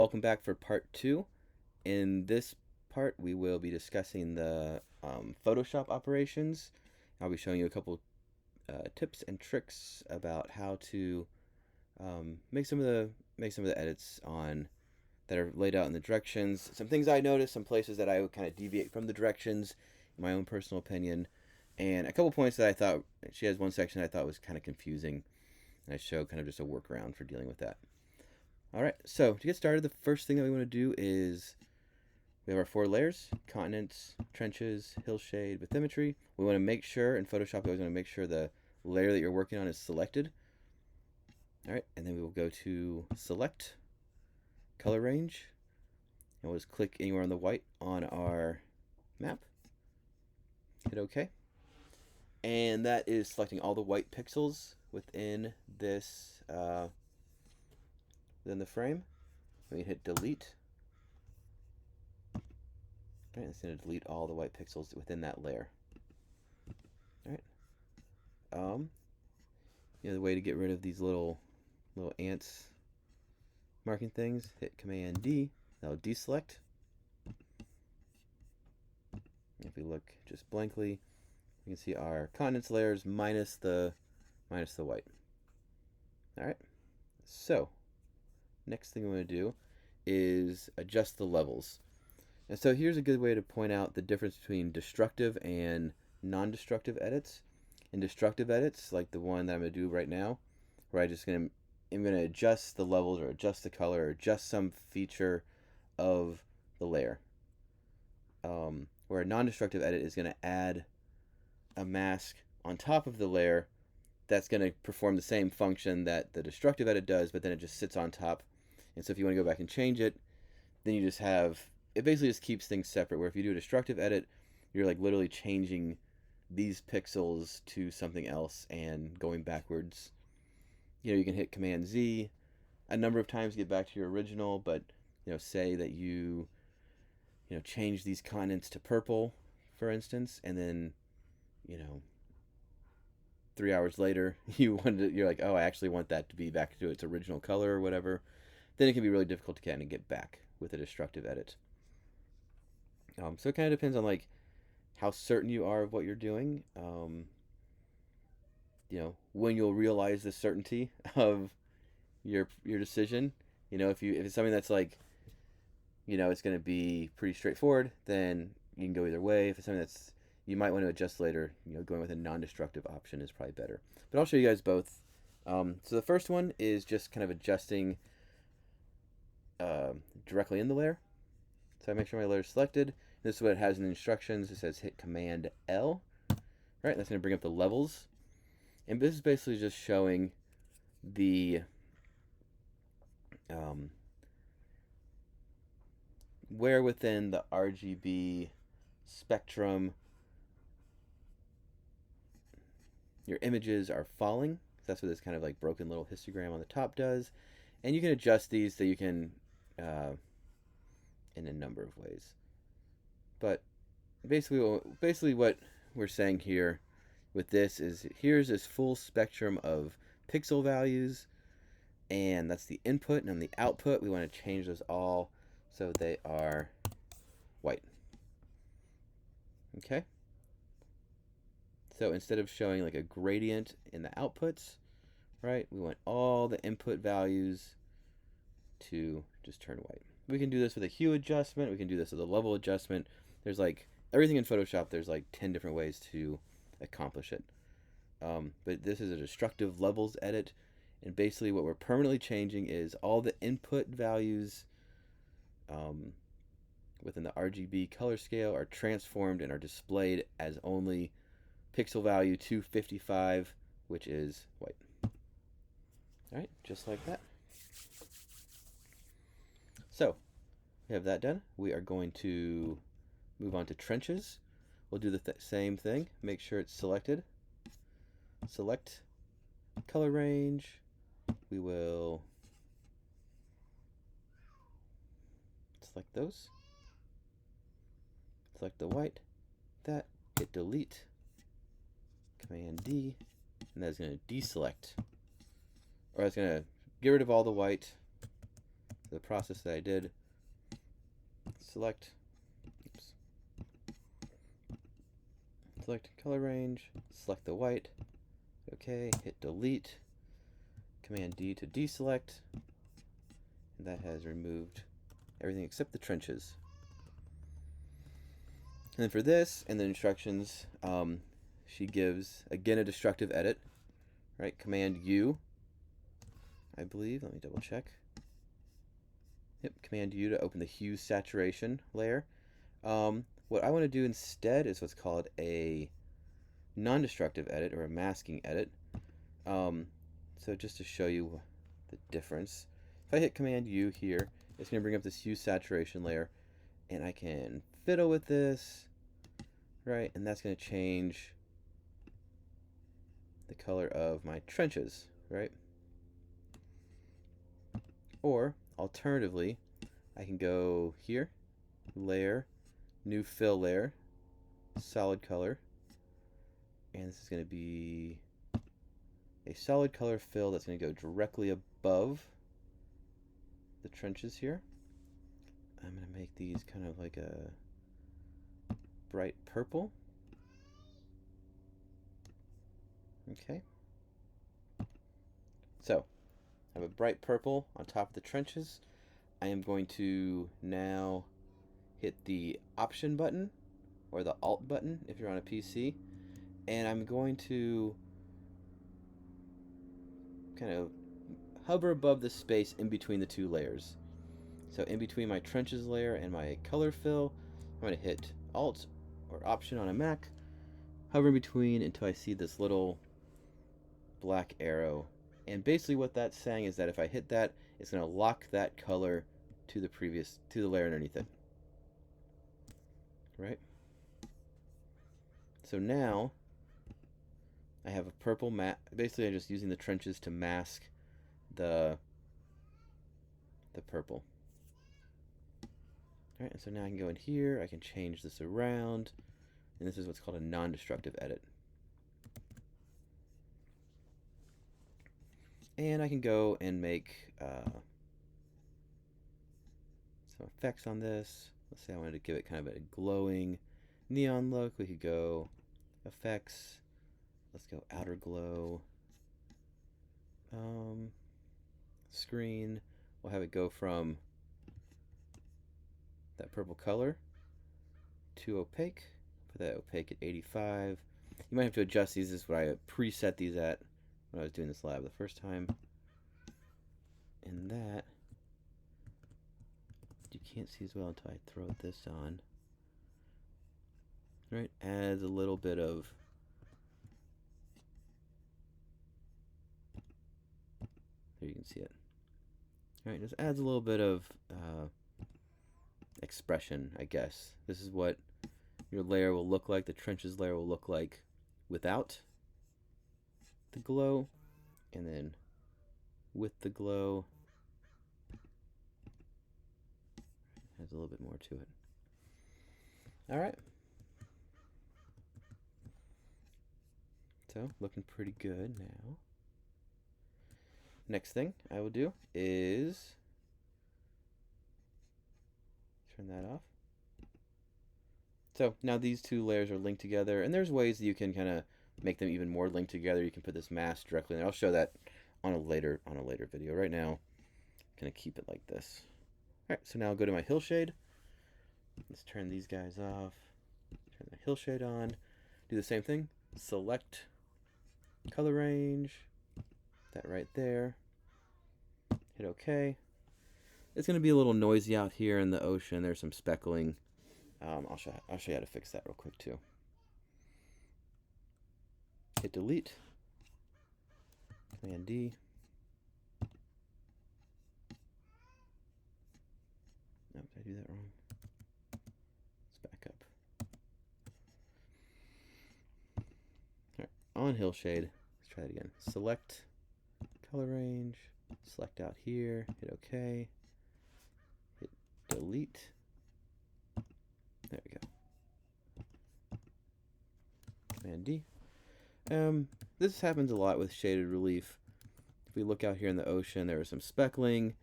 Welcome back for part 2. In this part, we will be discussing the Photoshop operations. I'll be showing you a couple tips and tricks about how to make some of the edits on that are laid out in the directions. Some things I noticed, some places that I would kind of deviate from the directions, in my own personal opinion, and a couple points that I thought she has one section I thought was kind of confusing, and I show kind of just a workaround for dealing with that. All right, so to get started, the first thing that we want to do is we have our 4 layers: continents, trenches, hillshade, bathymetry. We want to make sure, in Photoshop, we always want to make sure the layer that you're working on is selected. All right, and then we will go to select, color range, and we'll just click anywhere on the white on our map. Hit OK. And that is selecting all the white pixels within this, within the frame. We hit delete. All right, it's going to delete all the white pixels within that layer. All right. The way to get rid of these little ants marking things, hit Command D. That'll deselect. If we look just blankly, you can see our continents layers minus the white. All right. So next thing we want to do is adjust the levels. And so here's a good way to point out the difference between destructive and non-destructive edits. In destructive edits, like the one that I'm going to do right now, where I'm going to adjust the levels or adjust the color or adjust some feature of the layer. Where a non-destructive edit is going to add a mask on top of the layer that's going to perform the same function that the destructive edit does, but then it just sits on top. And so if you want to go back and change it, then you just have, it basically just keeps things separate, where if you do a destructive edit, you're like literally changing these pixels to something else and going backwards. You can hit Command Z a number of times to get back to your original, but say that you change these continents to purple, for instance, and then 3 hours later you're like, oh, I actually want that to be back to its original color or whatever. Then it can be really difficult to kind of get back with a destructive edit. So it kind of depends on like how certain you are of what you're doing. When you'll realize the certainty of your decision. If it's something that's like, it's going to be pretty straightforward, then you can go either way. If it's something that's you might want to adjust later, going with a non-destructive option is probably better. But I'll show you guys both. So the first one is just kind of adjusting directly in the layer. So I make sure my layer is selected. This is what it has in the instructions. It says hit Command L. Right, that's going to bring up the levels. And this is basically just showing the where within the RGB spectrum your images are falling. That's what this kind of like broken little histogram on the top does. And you can adjust these so you can in a number of ways. But basically what we're saying here with this is, here's this full spectrum of pixel values, and that's the input, and on the output we want to change those all so they are white. Okay, so instead of showing like a gradient in the outputs, right, we want all the input values to just turn white. We can do this with a hue adjustment, we can do this with a level adjustment. There's like everything in Photoshop, there's like 10 different ways to accomplish it. But this is a destructive levels edit, and basically what we're permanently changing is all the input values within the RGB color scale are transformed and are displayed as only pixel value 255, which is white. Alright, just like that. So we have that done. We are going to move on to trenches. We'll do the same thing. Make sure it's selected. Select color range. We will select those. Select the white. That. Hit delete. Command D. And that's going to deselect. Or that's going to get rid of all the white. the process that I did. Select, oops, select color range, select the white, okay, hit delete, Command D to deselect, and that has removed everything except the trenches. And then for this, and the instructions, she gives, again, a destructive edit, right? Command U, I believe, let me double check. Yep, Command U to open the hue saturation layer. What I want to do instead is what's called a non-destructive edit, or a masking edit. So just to show you the difference, if I hit Command U here, it's going to bring up this hue saturation layer, and I can fiddle with this, right? And that's going to change the color of my trenches, right? Or alternatively, I can go here, layer, new fill layer, solid color, and this is going to be a solid color fill that's going to go directly above the trenches here. I'm going to make these kind of like a bright purple. Okay. So, I have a bright purple on top of the trenches. I am going to now hit the Option button, or the Alt button if you're on a PC, and I'm going to kind of hover above the space in between the two layers. So in between my trenches layer and my color fill, I'm going to hit Alt or Option on a Mac, hover in between until I see this little black arrow. And basically what that's saying is that if I hit that, it's going to lock that color to the layer underneath it. Right? So now I have a purple mat. Basically I'm just using the trenches to mask the purple. Alright, and so now I can go in here, I can change this around, and this is what's called a non-destructive edit. And I can go and make some effects on this. Let's say I wanted to give it kind of a glowing neon look. We could go effects. Let's go outer glow. Screen. We'll have it go from that purple color to opaque. Put that opaque at 85. You might have to adjust these. This is what I preset these at when I was doing this lab the first time. And that you can't see as well until I throw this on. Right, adds a little bit of there, you can see it. All right, just adds a little bit of expression, I guess. This is what your layer will look like. The trenches layer will look like without the glow, and then with the glow, adds a little bit more to it. All right. So, looking pretty good now. Next thing I will do is turn that off. So now these two layers are linked together, and there's ways that you can kind of make them even more linked together. You can put this mask directly in there. I'll show that on a later video. Right now, I'm gonna keep it like this. All right, so now I'll go to my hillshade. Let's turn these guys off. Turn the hillshade on. Do the same thing. Select color range. That right there. Hit OK. It's going to be a little noisy out here in the ocean. There's some speckling. I'll show you how to fix that real quick too. Hit delete. Command D. Nope, did I do that wrong? Let's back up. All right, on hillshade. Let's try it again. Select color range. Select out here. Hit OK. Hit delete. There we go. Command D. This happens a lot with shaded relief. If we look out here in the ocean, there is some speckling,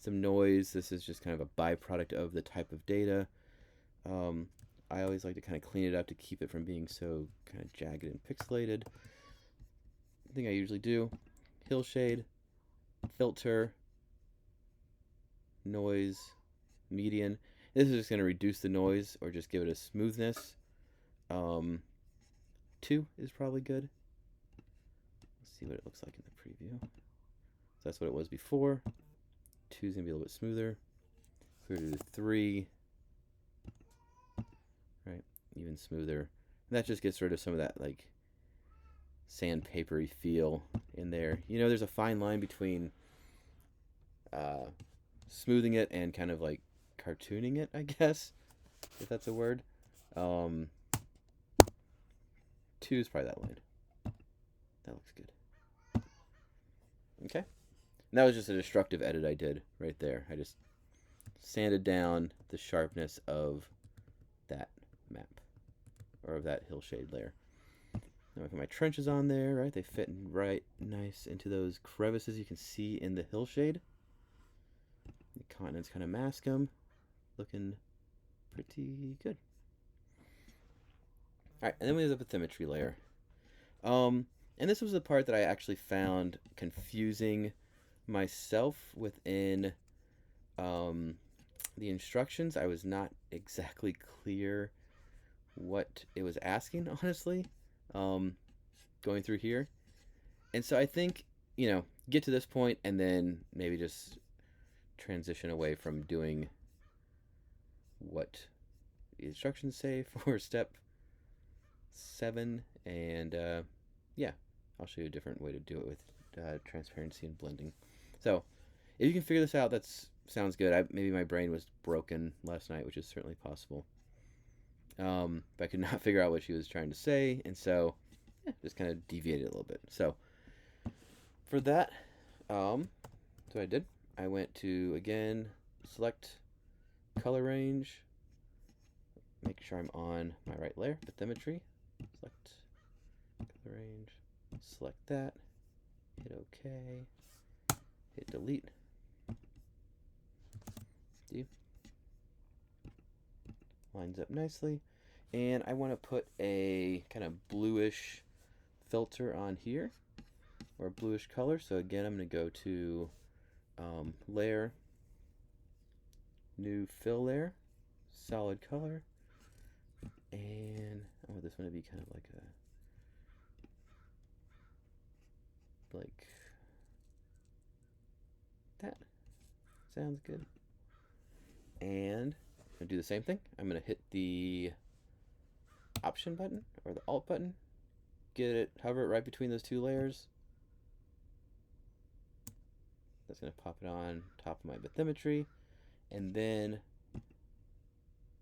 some noise. This is just kind of a byproduct of the type of data. Um, I always like to kind of clean it up to keep it from being so kind of jagged and pixelated. The thing I usually do, hillshade, filter, noise, median. This is just going to reduce the noise or just give it a smoothness. 2 is probably good. Let's see what it looks like in the preview. So that's what it was before. 2 is going to be a little bit smoother. If we were to do 3, right, even smoother. And that just gets rid of some of that like sandpapery feel in there. You know, there's a fine line between smoothing it and kind of like cartooning it, I guess, if that's a word. 2 is probably that line. That looks good. Okay. And that was just a destructive edit I did right there. I just sanded down the sharpness of that map, or of that hillshade layer. Now I put my trenches on there, right? They fit right nice into those crevices you can see in the hillshade. The continents kind of mask them. Looking pretty good. Alright, and then we have the bathymetry layer. And this was the part that I actually found confusing myself within the instructions. I was not exactly clear what it was asking, honestly, going through here. And so I think, you know, get to this point and then maybe just transition away from doing what the instructions say for step 7, and yeah, I'll show you a different way to do it with transparency and blending. So if you can figure this out, that sounds good. Maybe my brain was broken last night, which is certainly possible. But I could not figure out what she was trying to say, and so yeah, just kind of deviated a little bit. So for that, so what I did, I went to, again, select color range, make sure I'm on my right layer, bathymetry, select color range, select that, hit OK, hit delete. See? Lines up nicely. And I want to put a kind of bluish filter on here, or a bluish color. So again, I'm going to go to layer, new fill layer, solid color, and I want this one to be kind of like that. Sounds good. And I'm going to do the same thing. I'm going to hit the Option button or the Alt button, get it, hover it right between those 2 layers. That's going to pop it on top of my bathymetry, and then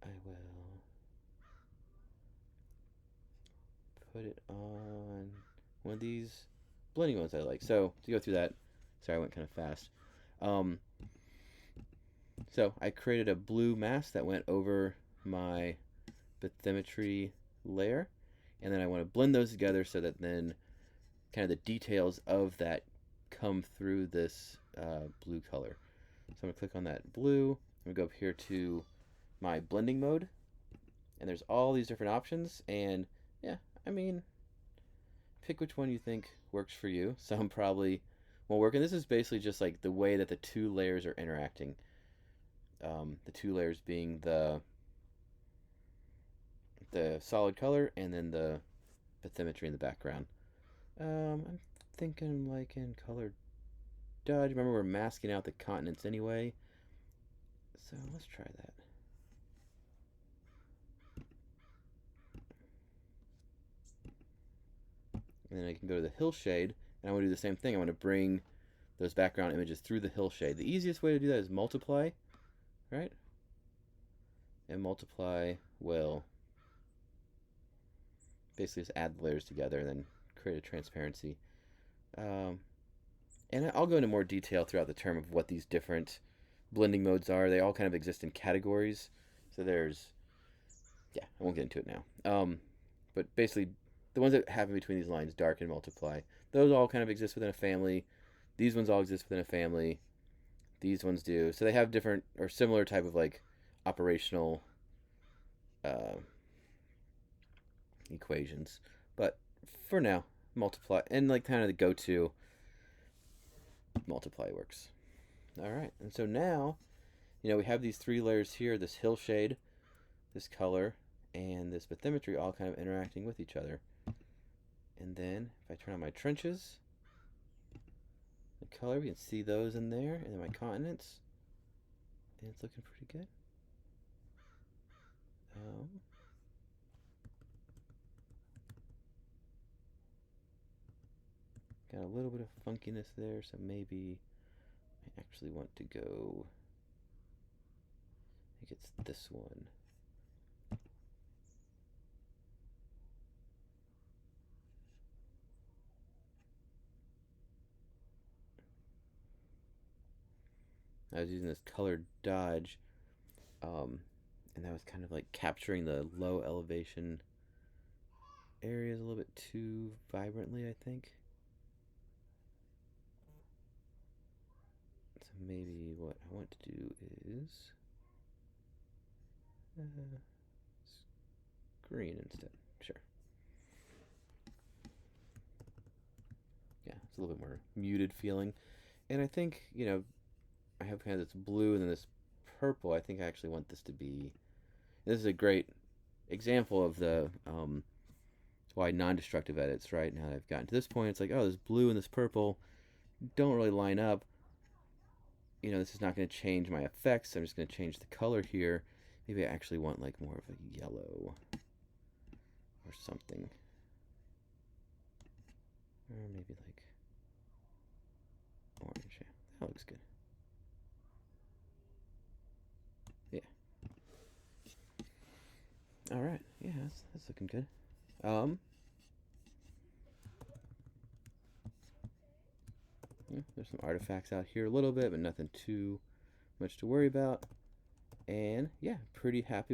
I will put it on one of these blending ones I like. So to go through that, sorry I went kind of fast. So I created a blue mask that went over my bathymetry layer, and then I want to blend those together so that then kind of the details of that come through this blue color. So I'm going to click on that blue. I'm going to go up here to my blending mode, and there's all these different options, and yeah, I mean, pick which one you think works for you. Some probably won't work, and this is basically just like the way that the 2 layers are interacting. The 2 layers being the solid color and then the bathymetry in the background. I'm thinking like in color dodge. Remember, we're masking out the continents anyway, so let's try that. And then I can go to the hillshade, and I want to do the same thing. I want to bring those background images through the hillshade. The easiest way to do that is multiply, right? And multiply will basically just add the layers together and then create a transparency. And I'll go into more detail throughout the term of what these different blending modes are. They all kind of exist in categories. So there's, yeah, I won't get into it now. But basically, the ones that happen between these lines, dark and multiply, those all kind of exist within a family. These ones all exist within a family. these ones do. So they have different or similar type of like operational uh, equations. But for now, multiply and like kind of the go-to multiply works. All right, and so now, we have these three layers here: this hillshade, this color, and this bathymetry all kind of interacting with each other. And then if I turn on my trenches, the color, we can see those in there, and then my continents, and it's looking pretty good. Got a little bit of funkiness there, so maybe I actually want to go, I think it's this one. I was using this color dodge, and that was kind of like capturing the low elevation areas a little bit too vibrantly, I think. So maybe what I want to do is green instead. Sure. Yeah, it's a little bit more muted feeling. And I think, I have kind of this blue and then this purple. I think I actually want this to be. This is a great example of the why non-destructive edits. Right now that I've gotten to this point, it's like, oh, this blue and this purple don't really line up. This is not going to change my effects. I'm just going to change the color here. Maybe I actually want like more of a yellow or something, or maybe like orange. Yeah, that looks good. Yeah. All right. Yeah, that's looking good. Yeah, there's some artifacts out here a little bit, but nothing too much to worry about. And yeah, pretty happy with